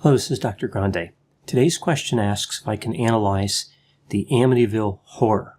Hello, this is Dr. Grande. Today's question asks if I can analyze the Amityville Horror.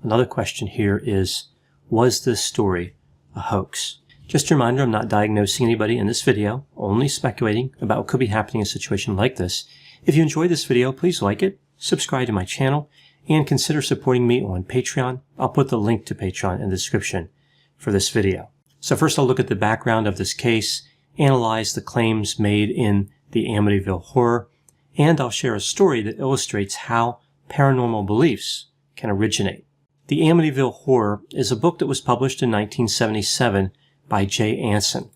Another question here is, was this story a hoax? Just a reminder, I'm not diagnosing anybody in this video, only speculating about what could be happening in a situation like this. If you enjoyed this video, please like it, subscribe to my channel, and consider supporting me on Patreon. I'll put the link to Patreon in the description for this video. So first I'll look at the background of this case, analyze the claims made in the Amityville Horror, and I'll share a story that illustrates how paranormal beliefs can originate. The Amityville Horror is a book that was published in 1977 by J. Anson.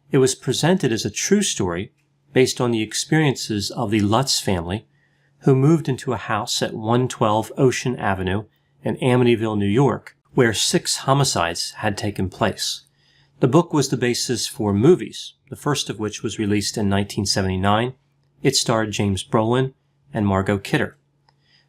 It was presented as a true story based on the experiences of the Lutz family, who moved into a house at 112 Ocean Avenue in Amityville, New York, where 6 homicides had taken place. The book was the basis for movies, the first of which was released in 1979. It starred James Brolin and Margot Kidder.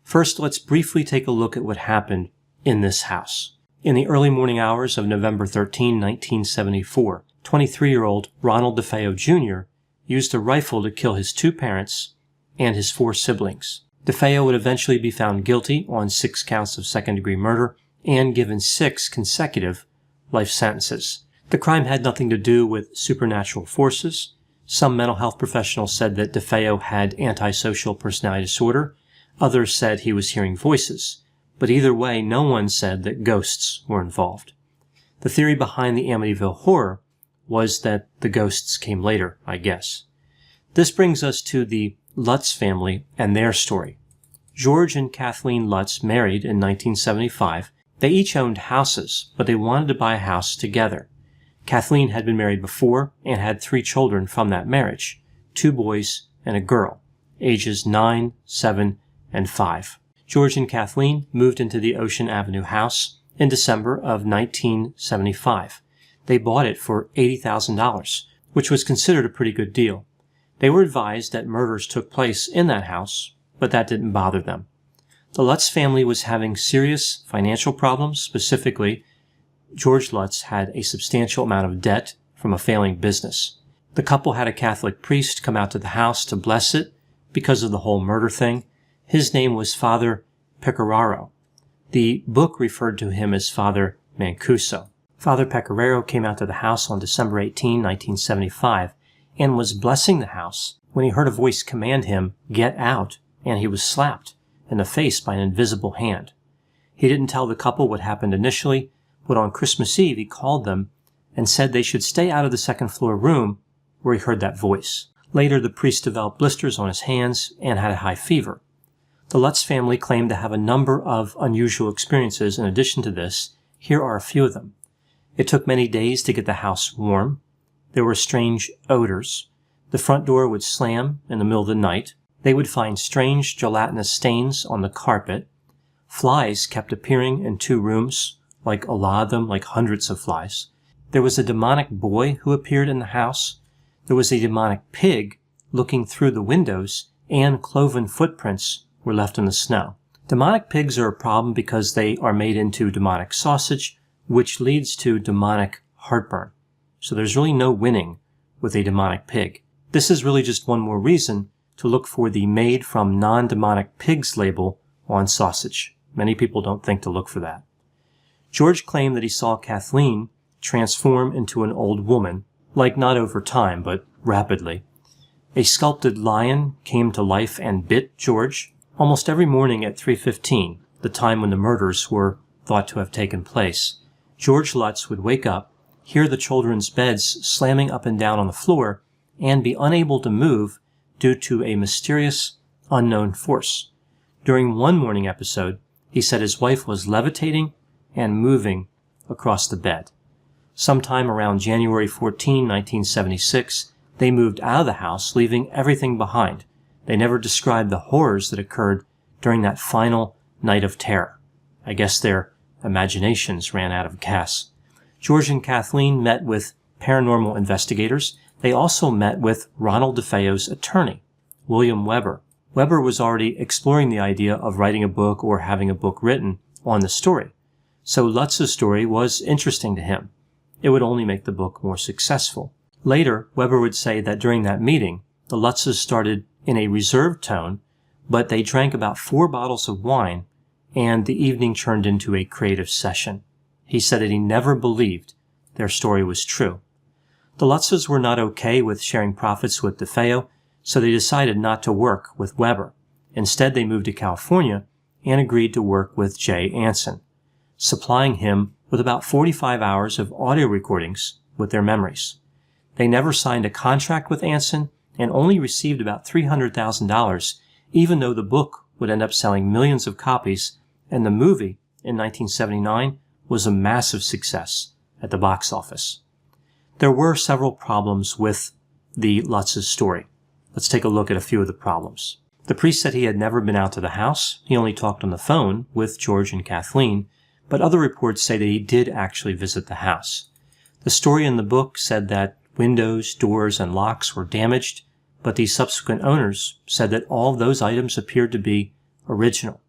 First, let's briefly take a look at what happened in this house. In the early morning hours of November 13, 1974, 23-year-old Ronald DeFeo Jr. used a rifle to kill his 2 parents and his 4 siblings. DeFeo would eventually be found guilty on 6 counts of second-degree murder and given 6 consecutive life sentences. The crime had nothing to do with supernatural forces. Some mental health professionals said that DeFeo had antisocial personality disorder. Others said he was hearing voices. But either way, no one said that ghosts were involved. The theory behind the Amityville Horror was that the ghosts came later, I guess. This brings us to the Lutz family and their story. George and Kathleen Lutz married in 1975. They each owned houses, but they wanted to buy a house together. Kathleen had been married before and had 3 children from that marriage, 2 boys and a girl, ages 9, 7, and 5. George and Kathleen moved into the Ocean Avenue house in December of 1975. They bought it for $80,000, which was considered a pretty good deal. They were advised that murders took place in that house, but that didn't bother them. The Lutz family was having serious financial problems. Specifically, George Lutz had a substantial amount of debt from a failing business. The couple had a Catholic priest come out to the house to bless it because of the whole murder thing. His name was Father Pecoraro. The book referred to him as Father Mancuso. Father Pecoraro came out to the house on December 18, 1975, and was blessing the house when he heard a voice command him, "Get out," and he was slapped in the face by an invisible hand. He didn't tell the couple what happened initially, but on Christmas Eve he called them and said they should stay out of the second-floor room where he heard that voice. Later, the priest developed blisters on his hands and had a high fever. The Lutz family claimed to have a number of unusual experiences in addition to this. Here are a few of them. It took many days to get the house warm. There were strange odors. The front door would slam in the middle of the night. They would find strange gelatinous stains on the carpet. Flies kept appearing in 2 rooms, like a lot of them, like hundreds of flies. There was a demonic boy who appeared in the house. There was a demonic pig looking through the windows, and cloven footprints were left in the snow. Demonic pigs are a problem because they are made into demonic sausage, which leads to demonic heartburn. So there's really no winning with a demonic pig. This is really just one more reason to look for the made from non-demonic pigs label on sausage. Many people don't think to look for that. George claimed that he saw Kathleen transform into an old woman, like not over time, but rapidly. A sculpted lion came to life and bit George almost every morning at 3:15, the time when the murders were thought to have taken place. George Lutz would wake up, hear the children's beds slamming up and down on the floor, and be unable to move due to a mysterious, unknown force. During one morning episode, he said his wife was levitating and moving across the bed. Sometime around January 14, 1976, they moved out of the house, leaving everything behind. They never described the horrors that occurred during that final night of terror. I guess their imaginations ran out of gas. George and Kathleen met with paranormal investigators. They also met with Ronald DeFeo's attorney, William Weber. Weber was already exploring the idea of writing a book or having a book written on the story. So Lutz's story was interesting to him. It would only make the book more successful. Later, Weber would say that during that meeting, the Lutzes started in a reserved tone, but they drank about 4 bottles of wine, and the evening turned into a creative session. He said that he never believed their story was true. The Lutzes were not okay with sharing profits with DeFeo, so they decided not to work with Weber. Instead, they moved to California and agreed to work with Jay Anson, supplying him with about 45 hours of audio recordings with their memories. They never signed a contract with Anson and only received about $300,000, even though the book would end up selling millions of copies, and the movie in 1979 was a massive success at the box office. There were several problems with the Lutz's story. Let's take a look at a few of the problems. The priest said he had never been out to the house. He only talked on the phone with George and Kathleen, but other reports say that he did actually visit the house. The story in the book said that windows, doors, and locks were damaged, but the subsequent owners said that all of those items appeared to be original.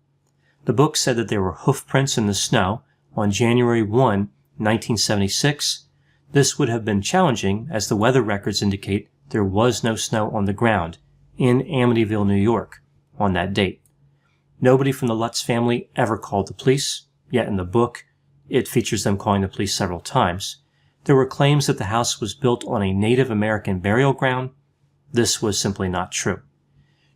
The book said that there were hoof prints in the snow on January 1, 1976. This would have been challenging, as the weather records indicate there was no snow on the ground in Amityville, New York, on that date. Nobody from the Lutz family ever called the police, yet in the book it features them calling the police several times. There were claims that the house was built on a Native American burial ground. This was simply not true.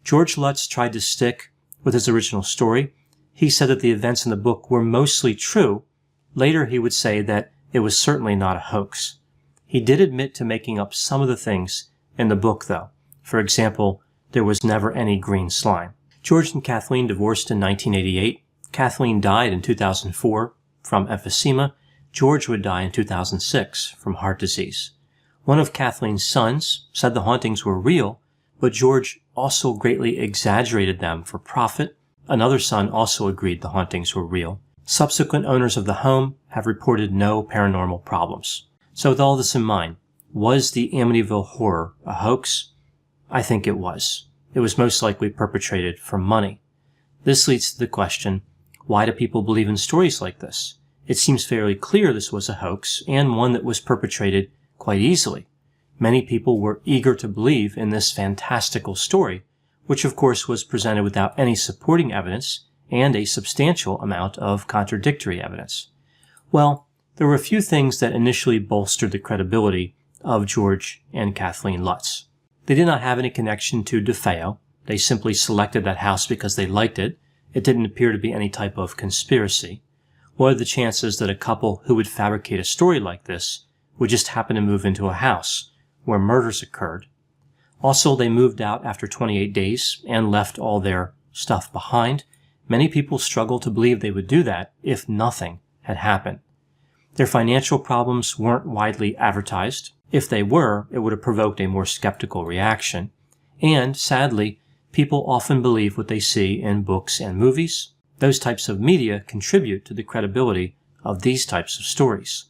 George Lutz tried to stick with his original story. He said that the events in the book were mostly true. Later he would say that it was certainly not a hoax. He did admit to making up some of the things in the book, though. For example, there was never any green slime. George and Kathleen divorced in 1988. Kathleen died in 2004 from emphysema. George would die in 2006 from heart disease. One of Kathleen's sons said the hauntings were real, but George also greatly exaggerated them for profit. Another son also agreed the hauntings were real. Subsequent owners of the home have reported no paranormal problems. So with all this in mind, was the Amityville Horror a hoax? I think it was. It was most likely perpetrated for money. This leads to the question, why do people believe in stories like this? It seems fairly clear this was a hoax, and one that was perpetrated quite easily. Many people were eager to believe in this fantastical story, which of course was presented without any supporting evidence and a substantial amount of contradictory evidence. Well, there were a few things that initially bolstered the credibility of George and Kathleen Lutz. They did not have any connection to DeFeo. They simply selected that house because they liked it. It didn't appear to be any type of conspiracy. What are the chances that a couple who would fabricate a story like this would just happen to move into a house where murders occurred? Also, they moved out after 28 days and left all their stuff behind. Many people struggle to believe they would do that if nothing had happened. Their financial problems weren't widely advertised. If they were, it would have provoked a more skeptical reaction. And, sadly, people often believe what they see in books and movies. Those types of media contribute to the credibility of these types of stories,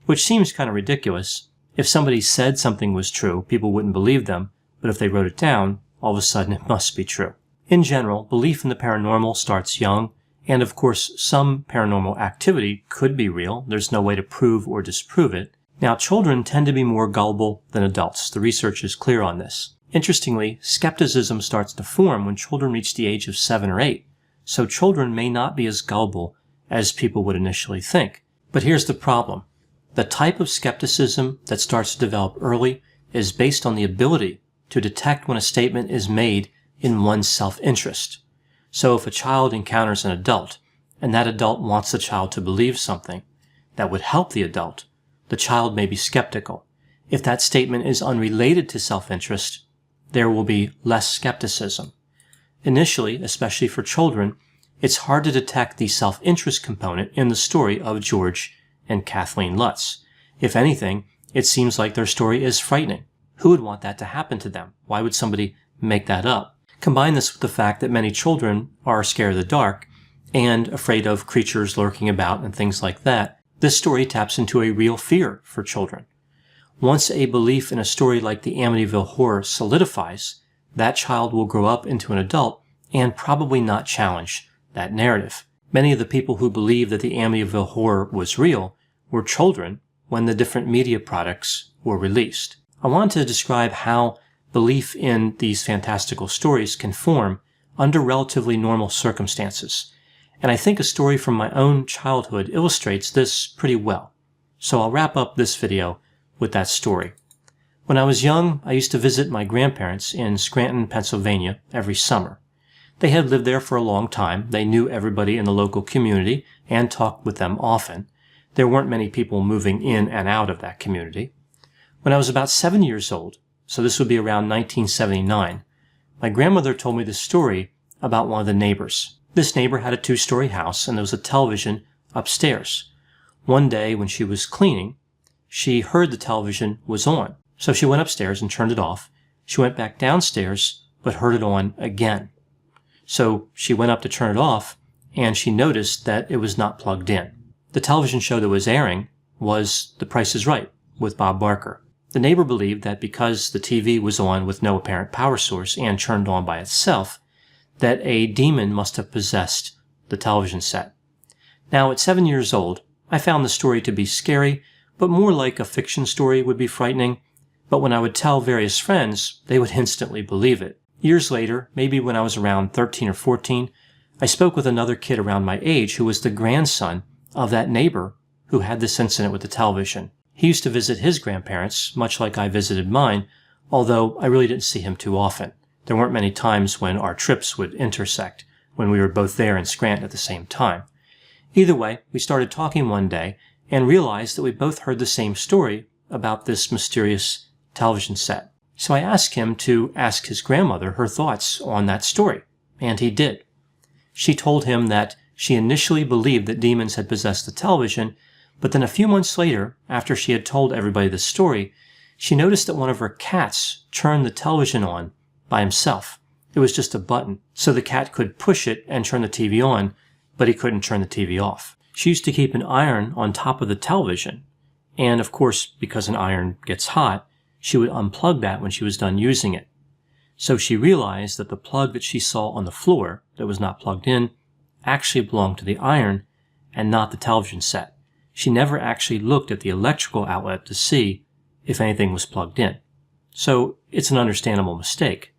which seems kind of ridiculous. If somebody said something was true, people wouldn't believe them, but if they wrote it down, all of a sudden it must be true. In general, belief in the paranormal starts young, and of course some paranormal activity could be real. There's no way to prove or disprove it. Now, children tend to be more gullible than adults. The research is clear on this. Interestingly, skepticism starts to form when children reach the age of 7 or 8, so children may not be as gullible as people would initially think. But here's the problem. The type of skepticism that starts to develop early is based on the ability to detect when a statement is made in one's self-interest. So if a child encounters an adult, and that adult wants the child to believe something that would help the adult, the child may be skeptical. If that statement is unrelated to self-interest, there will be less skepticism. Initially, especially for children, it's hard to detect the self-interest component in the story of George and Kathleen Lutz. If anything, it seems like their story is frightening. Who would want that to happen to them? Why would somebody make that up? Combine this with the fact that many children are scared of the dark and afraid of creatures lurking about and things like that. This story taps into a real fear for children. Once a belief in a story like the Amityville Horror solidifies, that child will grow up into an adult and probably not challenge that narrative. Many of the people who believe that the Amityville Horror was real were children when the different media products were released. I want to describe how belief in these fantastical stories can form under relatively normal circumstances. And I think a story from my own childhood illustrates this pretty well. So I'll wrap up this video with that story. When I was young, I used to visit my grandparents in Scranton, Pennsylvania every summer. They had lived there for a long time. They knew everybody in the local community and talked with them often. There weren't many people moving in and out of that community. When I was about 7 years old, so this would be around 1979, my grandmother told me this story about one of the neighbors. This neighbor had a 2-story house and there was a television upstairs. One day when she was cleaning, she heard the television was on. So she went upstairs and turned it off. She went back downstairs, but heard it on again. So she went up to turn it off, and she noticed that it was not plugged in. The television show that was airing was The Price is Right with Bob Barker. The neighbor believed that because the TV was on with no apparent power source and turned on by itself, that a demon must have possessed the television set. Now, at 7 years old, I found the story to be scary, but more like a fiction story would be frightening. But when I would tell various friends, they would instantly believe it. Years later, maybe when I was around 13 or 14, I spoke with another kid around my age who was the grandson of that neighbor who had this incident with the television. He used to visit his grandparents, much like I visited mine, although I really didn't see him too often. There weren't many times when our trips would intersect, when we were both there in Scranton at the same time. Either way, we started talking one day and realized that we both heard the same story about this mysterious television set. So I asked him to ask his grandmother her thoughts on that story, and he did. She told him that she initially believed that demons had possessed the television, but then a few months later, after she had told everybody the story, she noticed that one of her cats turned the television on by himself. It was just a button, so the cat could push it and turn the TV on, but he couldn't turn the TV off. She used to keep an iron on top of the television, and of course, because an iron gets hot, she would unplug that when she was done using it. So she realized that the plug that she saw on the floor that was not plugged in actually belonged to the iron and not the television set. She never actually looked at the electrical outlet to see if anything was plugged in. So it's an understandable mistake.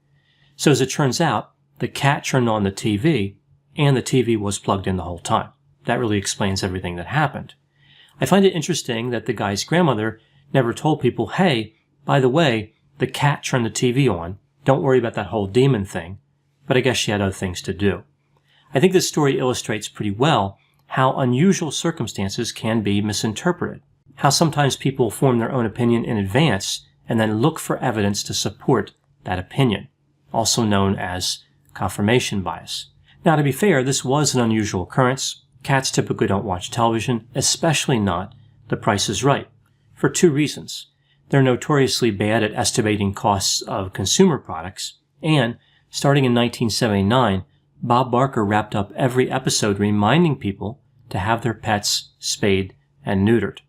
So as it turns out, the cat turned on the TV and the TV was plugged in the whole time. That really explains everything that happened. I find it interesting that the guy's grandmother never told people, hey, by the way, the cat turned the TV on. Don't worry about that whole demon thing. But I guess she had other things to do. I think this story illustrates pretty well how unusual circumstances can be misinterpreted. How sometimes people form their own opinion in advance and then look for evidence to support that opinion, also known as confirmation bias. Now, to be fair, this was an unusual occurrence. Cats typically don't watch television, especially not The Price is Right, for 2 reasons. They're notoriously bad at estimating costs of consumer products, and starting in 1979, Bob Barker wrapped up every episode reminding people to have their pets spayed and neutered.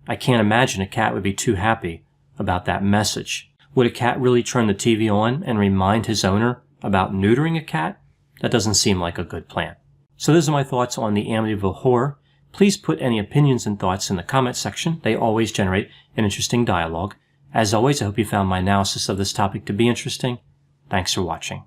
I can't imagine a cat would be too happy about that message. Would a cat really turn the TV on and remind his owner about neutering a cat? That doesn't seem like a good plan. So those are my thoughts on the Amityville Horror. Please put any opinions and thoughts in the comment section. They always generate an interesting dialogue. As always, I hope you found my analysis of this topic to be interesting. Thanks for watching.